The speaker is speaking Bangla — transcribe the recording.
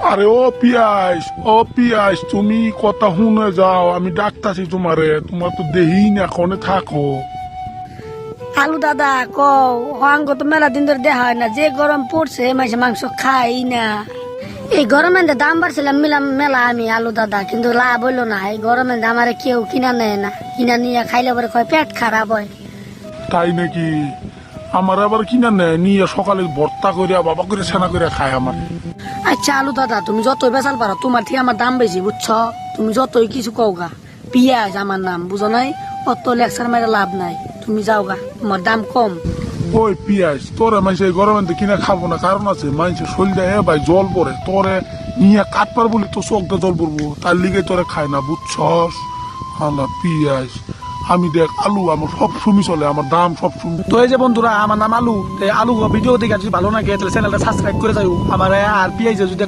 আরে ও পিয়াস তুমি কথা শুনে যাও, আমি ডাকতাছি তোমারে, তোমার তো দেহি না এখনে থাকো। আলু দাদা কও হাঙ্গ তো মেলা দিন ধরে দেখা হয় না, যে গরম পড়ছে মাসে মাংস খাই না। এই গরমে দাম বাড়ছিলাম মিলাম মেলা আমি আলু দাদা, কিন্তু লাভ হইলো না। এই গরমে আমারে কেউ কিনা নেয় না, কিনা নিয়ে খাইলে পরে কয় পেট খারাপ হয়। তাই নাকি? আমার আবার কিনা নেয় নিয়ে সকালে ভর্তা করিয়া বাবা করে ছানা করে খায় আমার। আচ্ছা আলু দাদা তুমি যতই বেচাল পারো, তোমার থেকে আমার দাম বেশি বুঝছো। তুমি যতই কিছু কও গা, পিয়াজ আমার নাম বুঝো নাই, অত লেকচার মেরে লাভ নাই। তুমি যাও গা, তোমার দাম কম। ওই পিয়াস তোরে মানুষ এই গরমে কিনা খাবো না, কারণ আছে মানুষের শরীরে ভাই জল পড়ে, তোরে নিয়ে কাটবার বলি তো চোখটা জল পড়বো, তার লিগে তোরে খায় না বুঝছস। আল্লাহ পিয়াস, আমি দেখ আলু আমার সব সময় চলে, আমার দাম সব সময়। তো এই যে বন্ধুরা, আমার নাম আলু। আলু ভিডিও দেখে যদি ভালো লাগে তাহলে চ্যানেলটা সাবস্ক্রাইব করে যাও আমার। আর পিআইজে যদি